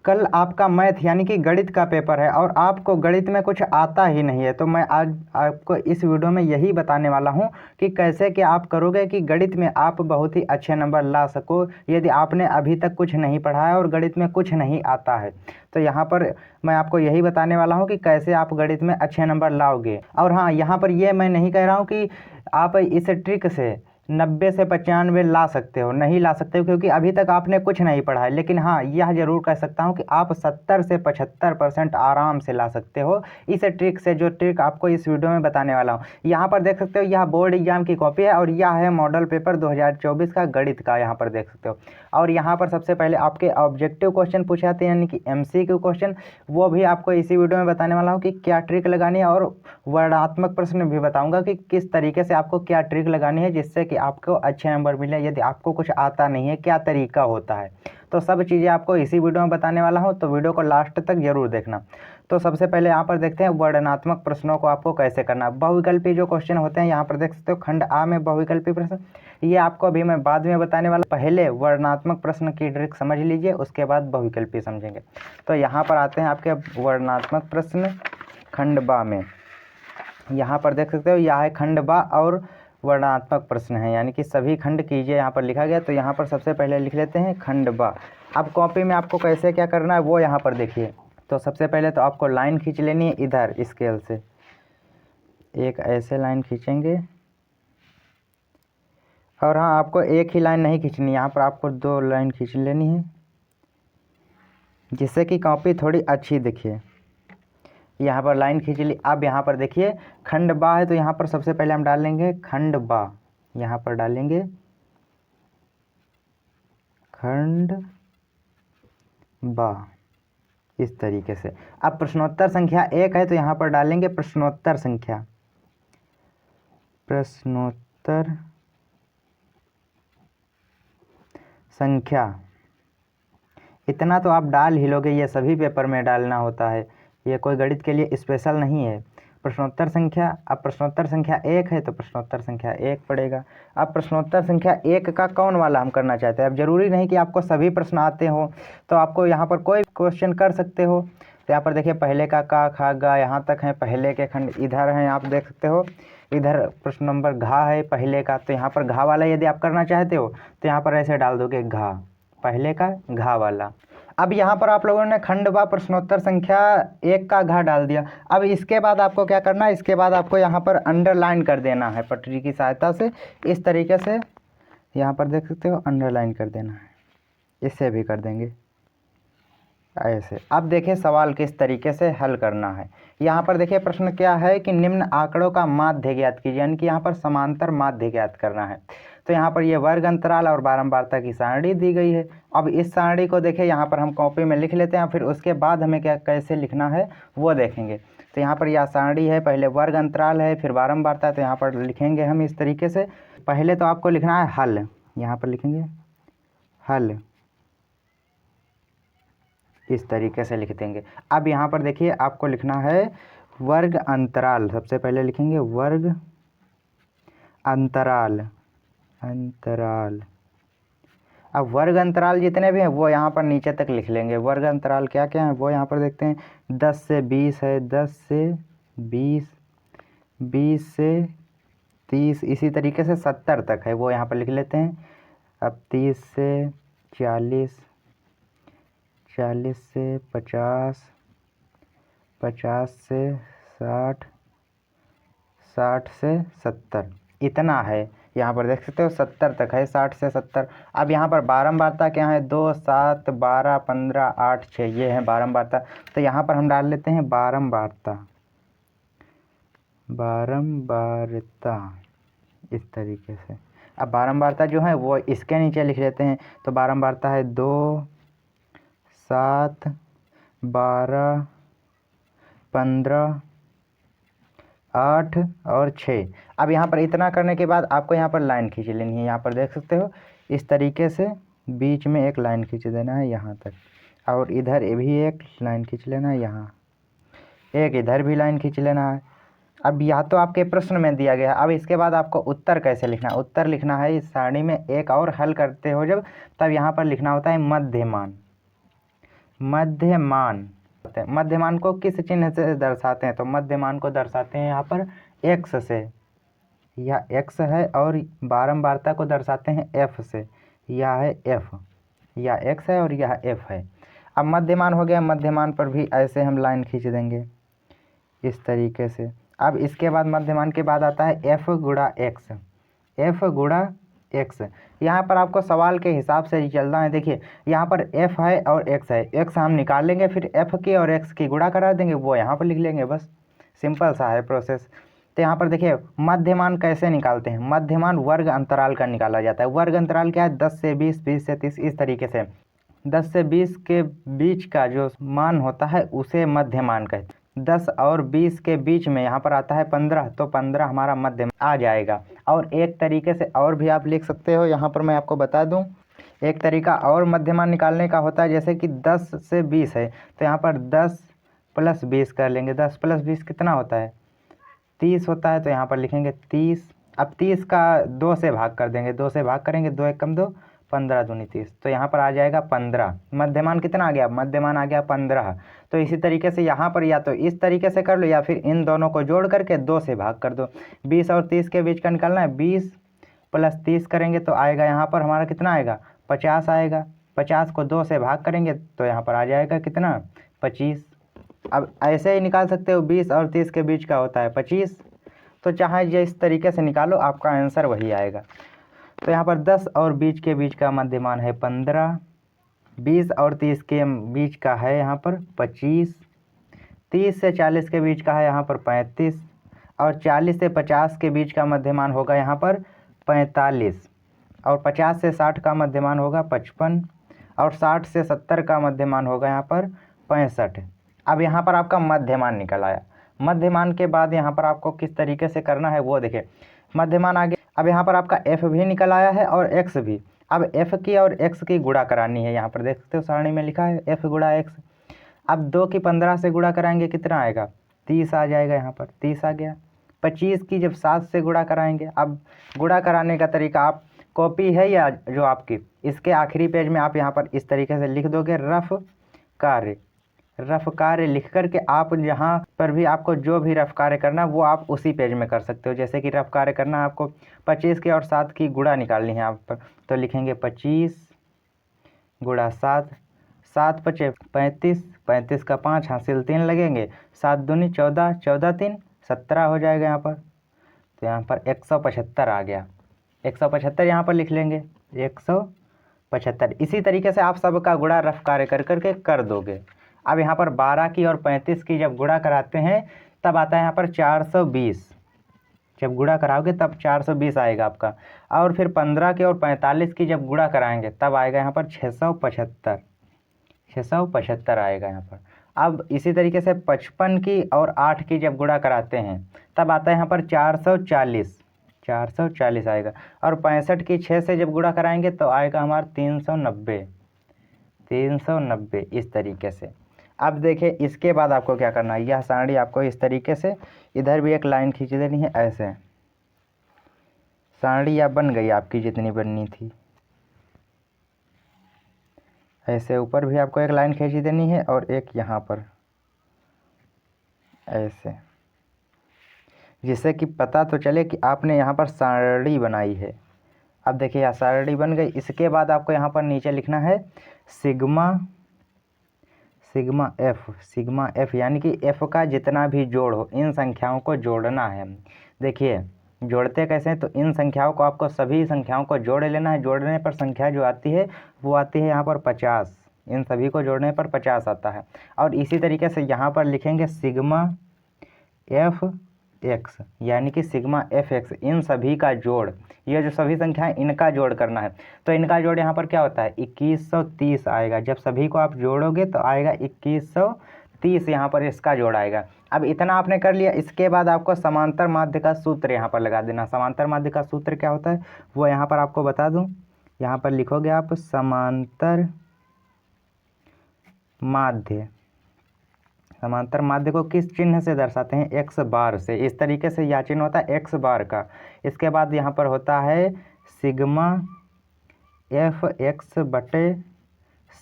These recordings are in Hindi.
कल आपका मैथ यानी कि गणित का पेपर है और आपको गणित में कुछ आता ही नहीं है, तो मैं आज आपको इस वीडियो में यही बताने वाला हूं कि कैसे कि आप करोगे कि गणित में आप बहुत ही अच्छे नंबर ला सको यदि आपने अभी तक कुछ नहीं पढ़ा है और गणित में कुछ नहीं आता है। तो यहाँ पर मैं आपको यही बताने वाला हूँ कि कैसे आप गणित में अच्छे नंबर लाओगे। और हाँ, यहाँ पर ये मैं नहीं कह रहा हूँ कि आप इस ट्रिक से 90 से 95 ला सकते हो, नहीं ला सकते हो क्योंकि अभी तक आपने कुछ नहीं पढ़ा है। लेकिन हाँ, यह जरूर कह सकता हूँ कि आप 70 से 75% आराम से ला सकते हो इस ट्रिक से, जो ट्रिक आपको इस वीडियो में बताने वाला हूँ। यहाँ पर देख सकते हो, यह बोर्ड एग्जाम की कॉपी है और यह है मॉडल पेपर 2024 का गणित का, यहाँ पर देख सकते हो। और यहाँ पर सबसे पहले आपके ऑब्जेक्टिव क्वेश्चन पूछे जाते हैं यानी कि MCQ क्वेश्चन, वो भी आपको इसी वीडियो में बताने वाला हूँ कि क्या ट्रिक लगानी है। और वर्णनात्मक प्रश्न भी बताऊंगा कि किस तरीके से आपको क्या ट्रिक लगानी है जिससे कि आपको अच्छे नंबर मिले। यदि आपको कुछ आता नहीं है, क्या तरीका होता है, तो सब चीज़ें आपको इसी वीडियो में बताने वाला हूँ, तो वीडियो को लास्ट तक जरूर देखना। तो सबसे पहले यहाँ पर देखते हैं वर्णनात्मक प्रश्नों को आपको कैसे करना। बहुविकल्पी जो क्वेश्चन होते हैं, यहाँ पर देख सकते हो खंड आ में बहुविकल्पी प्रश्न, ये आपको अभी मैं बाद में बताने वाला। पहले वर्णनात्मक प्रश्न की ट्रिक समझ लीजिए, उसके बाद बहुविकल्पी समझेंगे। तो यहाँ पर आते हैं आपके वर्णनात्मक प्रश्न खंड बा में। यहाँ पर देख सकते हो, यह है खंड बा और वर्णनात्मक प्रश्न है, यानी कि सभी खंड कीजिए यहाँ पर लिखा गया। तो यहाँ पर सबसे पहले लिख लेते हैं खंड बा। अब कॉपी में आपको कैसे क्या करना है वो यहाँ पर देखिए। तो सबसे पहले तो आपको लाइन खींच लेनी है इधर स्केल से, एक ऐसे लाइन खींचेंगे। और हाँ, आपको एक ही लाइन नहीं खींचनी, यहाँ पर आपको 2 लाइन खींच लेनी है जिससे कि कॉपी थोड़ी अच्छी दिखे। यहाँ पर लाइन खींच ली। अब यहाँ पर देखिए खंड बा है, तो यहाँ पर सबसे पहले हम डालेंगे खंड बा, यहाँ पर डालेंगे खंड बा इस तरीके से। अब प्रश्नोत्तर संख्या 1 है, तो यहाँ पर डालेंगे प्रश्नोत्तर संख्या, प्रश्नोत्तर संख्या। इतना तो आप डाल ही लोगे, ये सभी पेपर में डालना होता है, ये कोई गणित के लिए स्पेशल नहीं है। प्रश्नोत्तर संख्या, अब प्रश्नोत्तर संख्या 1 है तो प्रश्नोत्तर संख्या 1 पड़ेगा। अब प्रश्नोत्तर संख्या 1 का कौन वाला हम करना चाहते हैं। अब जरूरी नहीं कि आपको सभी प्रश्न आते हो, तो आपको यहाँ पर कोई क्वेश्चन कर सकते हो। तो यहाँ पर देखिए पहले का खा गा यहाँ तक है पहले के खंड, इधर हैं आप देख सकते हो। इधर प्रश्न नंबर घा है पहले का, तो यहाँ पर घा वाला यदि आप करना चाहते हो तो यहाँ पर ऐसे डाल दोगे घा, पहले का घा वाला। अब यहाँ पर आप लोगों ने खंड बा प्रश्नोत्तर संख्या 1 का घा डाल दिया। अब इसके बाद आपको क्या करना है, इसके बाद आपको यहाँ पर अंडरलाइन कर देना है पटरी की सहायता से, इस तरीके से यहाँ पर देख सकते हो अंडरलाइन कर देना है, इससे भी कर देंगे ऐसे। अब देखिए सवाल किस तरीके से हल करना है। यहाँ पर देखिए प्रश्न क्या है कि निम्न आंकड़ों का माध्य ज्ञात कीजिए, यानी कि यहाँ पर समांतर माध्य ज्ञात करना है। तो यहाँ पर ये वर्ग अंतराल और बारंबारता की सारणी दी गई है। अब इस सारणी को देखिए यहाँ पर हम कॉपी में लिख लेते हैं, फिर उसके बाद हमें क्या कैसे लिखना है वो देखेंगे। तो यहाँ पर यह सारणी है, पहले वर्ग अंतराल है फिर बारंबारता, तो यहाँ पर लिखेंगे हम इस तरीके से। पहले तो आपको लिखना है हल, यहाँ पर लिखेंगे हल, इस तरीके से लिख देंगे। अब यहाँ पर देखिए आपको लिखना है वर्ग अंतराल, सबसे पहले लिखेंगे वर्ग अंतराल, अंतराल। अब वर्ग अंतराल जितने भी हैं वो यहाँ पर नीचे तक लिख लेंगे। वर्ग अंतराल क्या क्या है वो यहाँ पर देखते हैं। 10 से 20 है, 10 से 20, 20 से 30, इसी तरीके से 70 तक है वो यहाँ पर लिख लेते हैं। अब 30 से 40, 40 से 50, 50 से 60, 60 से 70, इतना है। यहाँ पर देख सकते हो 70 तक है, 60 से 70। अब यहाँ पर बारंबारता क्या है, 2, 7, 12, 15, 8, 6, ये है बारंबारता। तो यहाँ पर हम डाल लेते हैं बारंबारता, बारंबारता इस तरीके से। अब बारंबारता जो है वो इसके नीचे लिख लेते हैं। तो बारंबारता है 2, 7, 12, 15, 8 और 6। अब यहाँ पर इतना करने के बाद आपको यहाँ पर लाइन खींच लेनी है, यहाँ पर देख सकते हो इस तरीके से बीच में एक लाइन खींच देना है यहाँ तक, और इधर भी एक लाइन खींच लेना है, यहाँ एक इधर भी लाइन खींच लेना है। अब यह तो आपके प्रश्न में दिया गया। अब इसके बाद आपको उत्तर कैसे लिखना है, उत्तर लिखना है इस सारणी में एक और हल करते हो जब, तब यहाँ पर लिखना होता है मध्यमान, मध्यमान। मध्यमान को किस चिन्ह से दर्शाते हैं? तो मध्यमान को दर्शाते हैं यहाँ पर एक्स से, यह एक्स है, और बारंबारता को दर्शाते हैं एफ से, यह है एफ, यह एक्स है और यह एफ है। अब मध्यमान हो गया, मध्यमान पर भी ऐसे हम लाइन खींच देंगे इस तरीके से। अब इसके बाद मध्यमान के बाद आता है एफ गुणा एक्स, एफ गुणा एक्स। यहाँ पर आपको सवाल के हिसाब से ही चलना है। देखिए यहाँ पर एफ है और एक्स है, एक्स हम निकाल लेंगे, फिर एफ की और एक्स की गुणा करा देंगे, वो यहाँ पर लिख लेंगे, बस सिंपल सा है प्रोसेस। तो यहाँ पर देखिए मध्यमान कैसे निकालते हैं? मध्यमान वर्ग अंतराल का निकाला जाता है। वर्ग अंतराल क्या है? 10 से 20, 20 से 30, इस तरीके से 10 से 20 के बीच का जो मान होता है उसे मध्यमान कहते हैं। 10 और 20 के बीच में यहाँ पर आता है 15, तो 15 हमारा मध्यमान आ जाएगा। और एक तरीके से और भी आप लिख सकते हो, यहाँ पर मैं आपको बता दूँ, एक तरीका और मध्यमान निकालने का होता है, जैसे कि 10 से 20 है, तो यहाँ पर 10 + 20 कर लेंगे। 10 + 20 कितना होता है? 30 होता है, तो यहाँ पर लिखेंगे 30। अब 30 का 2 से भाग कर देंगे, 2 से भाग करेंगे, 2 × 1 = 2, 15 दूनी 30, तो यहाँ पर आ जाएगा 15। मध्यमान कितना आ गया? मध्यमान आ गया 15। तो इसी तरीके से यहाँ पर या तो इस तरीके से कर लो, या फिर इन दोनों को जोड़ करके 2 से भाग कर दो। 20 और 30 के बीच का निकालना है, 20 + 30 करेंगे तो आएगा यहाँ पर हमारा कितना आएगा? 50 आएगा। 50 को 2 से भाग करेंगे तो यहाँ पर आ जाएगा कितना? 25। अब ऐसे ही निकाल सकते हो, 20 और 30 के बीच का होता है 25, तो चाहे जिस तरीके से निकालो आपका आंसर वही आएगा। तो यहाँ पर 10 और 20 के बीच का मध्यमान है 15, 20 और 30 के बीच का है यहाँ पर 25, 30 से 40 के बीच का है यहाँ पर 35, और 40 से 50 के बीच का मध्यमान होगा यहाँ पर 45, और 50 से 60 का मध्यमान होगा 55, और 60 से 70 का मध्यमान होगा यहाँ पर 65। अब यहाँ पर आपका मध्यमान निकल आया। मध्यमान के बाद यहाँ पर आपको किस तरीके से करना है वो देखिए, मध्यमान आगे। अब यहाँ पर आपका f भी निकल आया है और x भी। अब f की और x की गुणा करानी है, यहाँ पर देख सकते हो सारणी में लिखा है f गुणा x। अब 2 की 15 से गुणा कराएंगे, कितना आएगा? 30 आ जाएगा, यहाँ पर 30 आ गया। 25 की जब 7 से गुणा कराएंगे, अब गुणा कराने का तरीका आप कॉपी है या जो आपकी, इसके आखिरी पेज में आप यहाँ पर इस तरीके से लिख दोगे रफ कार्य। रफ कार्य लिख करके आप जहाँ पर भी आपको जो भी रफ कार्य करना वो आप उसी पेज में कर सकते हो। जैसे कि रफ कार्य करना है आपको 25 की और 7 की गुणा निकालनी है आप पर, तो लिखेंगे 25 × 7, 7 × 5 = 35, 35 का 5 हासिल 3 लगेंगे, 7 दूनी 14, 14 3 17 हो जाएगा यहाँ पर। तो यहाँ पर 175 आ गया। 175 यहाँ पर लिख लेंगे, 175। इसी तरीके से आप सबका गुणा रफ कार्य कर करके कर दोगे। अब यहाँ पर 12 की और 35 की जब गुणा कराते हैं तब आता है यहाँ पर 420। जब गुणा कराओगे तब 420 आएगा आपका। और फिर 15 की और 45 की जब गुणा कराएंगे तब आएगा यहाँ पर 675, 675 आएगा यहाँ पर। अब इसी तरीके से 55 की और 8 की जब गुणा कराते हैं तब आता है यहाँ पर 440, 440 आएगा। और 65 की 6 से जब गुणा कराएंगे तो आएगा हमारा 390, 390 इस तरीके से। अब देखिए इसके बाद आपको क्या करना है, यह सारणी आपको इस तरीके से इधर भी एक लाइन खींच देनी है, ऐसे सारणी या बन गई आपकी जितनी बननी थी। ऐसे ऊपर भी आपको एक लाइन खींच देनी है और एक यहाँ पर ऐसे, जिससे कि पता तो चले कि आपने यहाँ पर सारणी बनाई है। अब देखिए यह सारणी बन गई। इसके बाद आपको यहाँ पर नीचे लिखना है सिग्मा, सिग्मा एफ, यानी कि एफ का जितना भी जोड़ हो इन संख्याओं को जोड़ना है। देखिए जोड़ते कैसे हैं, तो इन संख्याओं को आपको सभी संख्याओं को जोड़ लेना है। जोड़ने पर संख्या जो आती है वो आती है यहाँ पर 50, इन सभी को जोड़ने पर 50 आता है। और इसी तरीके से यहाँ पर लिखेंगे सिग्मा एफ एक्स, यानी कि सिग्मा एफ एक्स, इन सभी का जोड़, ये जो सभी संख्याएं इनका जोड़ करना है। तो इनका जोड़ यहाँ पर क्या होता है? 2130 आएगा। जब सभी को आप जोड़ोगे तो आएगा 2130, यहाँ पर इसका जोड़ आएगा। अब इतना आपने कर लिया। इसके बाद आपको समांतर माध्य का सूत्र यहाँ पर लगा देना। समांतर माध्य का सूत्र क्या होता है वो यहाँ पर आपको बता दूँ। यहाँ पर लिखोगे आप समांतर माध्य। समांतर माध्य को किस चिन्ह से दर्शाते हैं? एक्स बार से। इस तरीके से यह चिन्ह होता है एक्स बार का। इसके बाद यहाँ पर होता है सिग्मा एफ एक्स बटे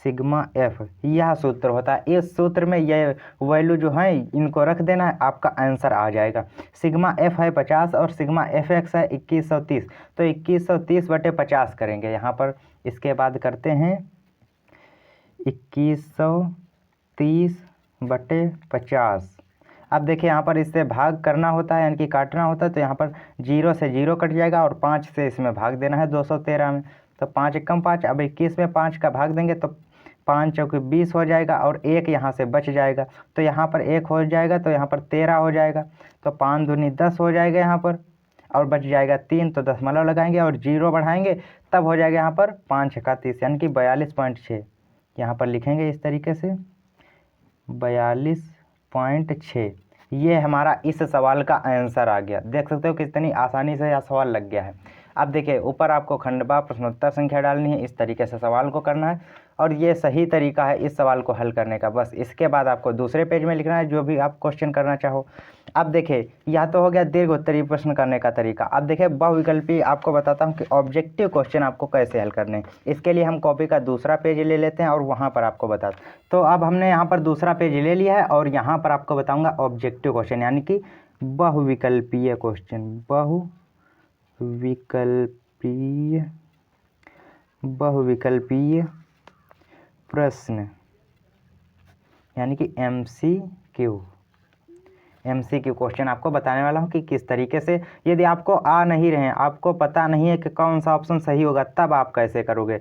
सिग्मा एफ, यह सूत्र होता है। इस सूत्र में ये वैल्यू जो है इनको रख देना है, आपका आंसर आ जाएगा। सिग्मा एफ है 50 और सिग्मा एफ एक्स है 2130, तो 2130/50 करेंगे यहाँ पर। इसके बाद करते हैं 2130/50। अब देखिए यहाँ पर इससे भाग करना होता है, यानी कि काटना होता है, तो यहाँ पर 0 से 0 कट जाएगा और 5 से इसमें भाग देना है 213 में, तो 5 एकम 5। अब 21 में 5 का भाग देंगे तो 5 चौके 20 हो जाएगा और 1 यहाँ से बच जाएगा, तो यहाँ पर 1 हो जाएगा, तो यहाँ पर 13 हो जाएगा, तो 5 दूनी 10 हो जाएगा यहाँ पर, और बच जाएगा 3, तो दशमलव लगाएंगे और 0 बढ़ाएंगे, तब हो जाएगा यहाँ पर 5 छक्का 30, यानी कि 42.6। यहाँ पर लिखेंगे इस तरीके से 42.6। ये हमारा इस सवाल का आंसर आ गया। देख सकते हो कितनी आसानी से यह सवाल लग गया है। अब देखिए ऊपर आपको खंडवा प्रश्नोत्तर संख्या डालनी है, इस तरीके से सवाल को करना है और ये सही तरीका है इस सवाल को हल करने का। बस इसके बाद आपको दूसरे पेज में लिखना है जो भी आप क्वेश्चन करना चाहो। अब देखिए यह तो हो गया दीर्घ उत्तरीय प्रश्न करने का तरीका। अब देखिए बहुविकल्पी आपको बताता हूँ कि ऑब्जेक्टिव क्वेश्चन आपको कैसे हल करने हैं। इसके लिए हम कॉपी का दूसरा पेज ले लेते हैं और वहाँ पर आपको बताते। तो अब हमने यहाँ पर दूसरा पेज ले लिया है और यहाँ पर आपको बताऊँगा ऑब्जेक्टिव क्वेश्चन, यानी कि बहुविकल्पीय क्वेश्चन, बहुविकल्पीय प्रश्न, यानी कि MCQ क्वेश्चन आपको बताने वाला हूँ कि किस तरीके से, यदि आपको आ नहीं रहे हैं, आपको पता नहीं है कि कौन सा ऑप्शन सही होगा, तब आप कैसे करोगे।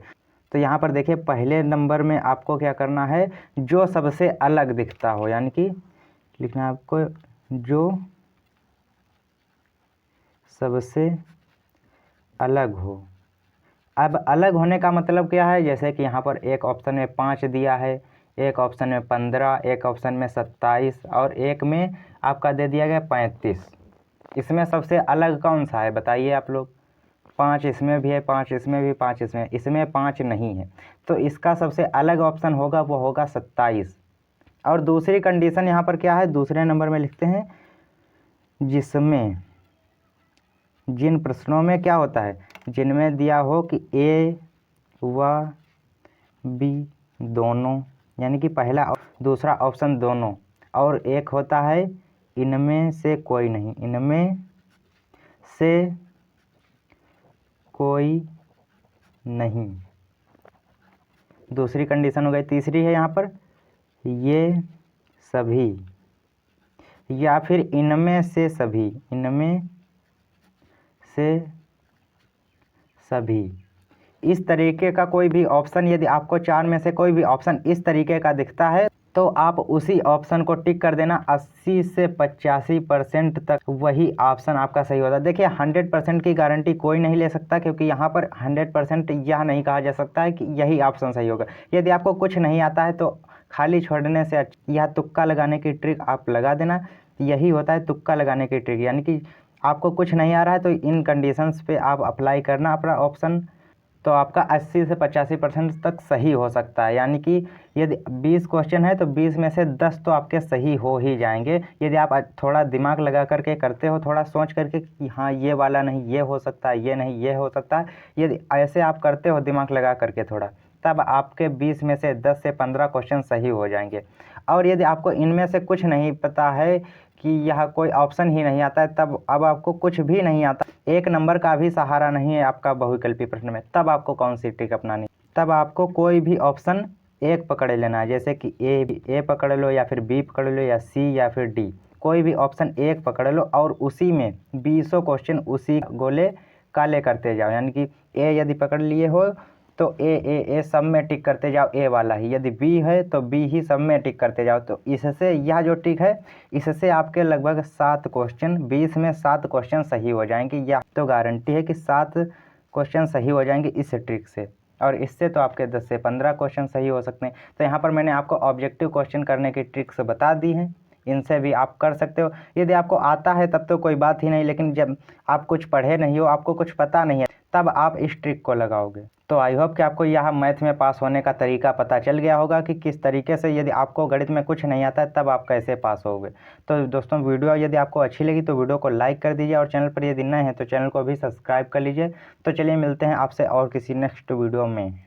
तो यहाँ पर देखिए पहले नंबर में आपको क्या करना है, जो सबसे अलग दिखता हो, यानी कि लिखना है आपको जो सबसे अलग हो। अब अलग होने का मतलब क्या है, जैसे कि यहाँ पर एक ऑप्शन में 5 दिया है, एक ऑप्शन में 15, एक ऑप्शन में 27 और एक में आपका दे दिया गया 35। इसमें सबसे अलग कौन सा है बताइए आप लोग। 5 इसमें भी है, 5 इसमें भी, 5 इसमें 5 नहीं है, तो इसका सबसे अलग ऑप्शन होगा वो होगा 27। और दूसरी कंडीशन यहाँ पर क्या है, दूसरे नंबर में लिखते हैं जिसमें, जिन प्रश्नों में क्या होता है, जिनमें दिया हो कि A व B दोनों, यानी कि पहला दूसरा ऑप्शन दोनों, और एक होता है इनमें से कोई नहीं, इनमें से कोई नहीं। दूसरी कंडीशन हो गई। तीसरी है यहाँ पर ये सभी, या फिर इनमें से सभी, इनमें से सभी। इस तरीके का कोई भी ऑप्शन, यदि आपको 4 में से कोई भी ऑप्शन इस तरीके का दिखता है तो आप उसी ऑप्शन को टिक कर देना। 80 से 85% तक वही ऑप्शन आपका सही होता है। देखिए 100% की गारंटी कोई नहीं ले सकता, क्योंकि यहाँ पर 100% यह नहीं कहा जा सकता है कि यही ऑप्शन सही होगा। यदि आपको कुछ नहीं आता है तो खाली छोड़ने से यह तुक्का लगाने की ट्रिक आप लगा देना। यही होता है तुक्का लगाने की ट्रिक, यानी कि आपको कुछ नहीं आ रहा है तो इन कंडीशंस पे आप अप्लाई करना अपना ऑप्शन, तो आपका 80 से 85% तक सही हो सकता है। यानी कि यदि 20 क्वेश्चन है तो 20 में से 10 तो आपके सही हो ही जाएंगे, यदि आप थोड़ा दिमाग लगा करके करते हो, थोड़ा सोच करके कि हाँ ये वाला नहीं ये हो सकता है, ये नहीं ये हो सकता है। यदि ऐसे आप करते हो दिमाग लगा करके थोड़ा, तब आपके 20 में से 10 से 15 क्वेश्चन सही हो जाएंगे। और यदि आपको इनमें से कुछ नहीं पता है कि यह कोई ऑप्शन ही नहीं आता है, तब अब आपको कुछ भी नहीं आता, 1 नंबर का भी सहारा नहीं है आपका बहुविकल्पी प्रश्न में, तब आपको कौन सी ट्रिक अपनानी, तब आपको कोई भी ऑप्शन एक पकड़ लेना है। जैसे कि ए पकड़ लो, या फिर बी पकड़ लो, या सी, या फिर डी, कोई भी ऑप्शन एक पकड़ लो और उसी में 20 क्वेश्चन उसी गोले काले करते जाओ। यानी कि ए यदि पकड़ लिए हो तो ए सब में टिक करते जाओ, ए वाला ही। यदि बी है तो बी ही सब में टिक करते जाओ। तो इससे यह जो ट्रिक है, इससे आपके लगभग 7 क्वेश्चन, 20 में 7 क्वेश्चन सही हो जाएंगे। यह तो गारंटी है कि 7 क्वेश्चन सही हो जाएंगे इस ट्रिक से, और इससे तो आपके 10 से 15 क्वेश्चन सही हो सकते हैं। तो यहाँ पर मैंने आपको ऑब्जेक्टिव क्वेश्चन करने की ट्रिक्स बता दी हैं, इनसे भी आप कर सकते हो। यदि आपको आता है तब तो कोई बात ही नहीं, लेकिन जब आप कुछ पढ़े नहीं हो, आपको कुछ पता नहीं है, तब आप इस ट्रिक को लगाओगे। तो आई होप कि आपको यह मैथ में पास होने का तरीका पता चल गया होगा कि किस तरीके से, यदि आपको गणित में कुछ नहीं आता है तब आप कैसे पास होगे। तो दोस्तों वीडियो यदि आपको अच्छी लगी तो वीडियो को लाइक कर दीजिए, और चैनल पर यदि नए हैं तो चैनल को भी सब्सक्राइब कर लीजिए। तो चलिए मिलते हैं आपसे और किसी नेक्स्ट वीडियो में।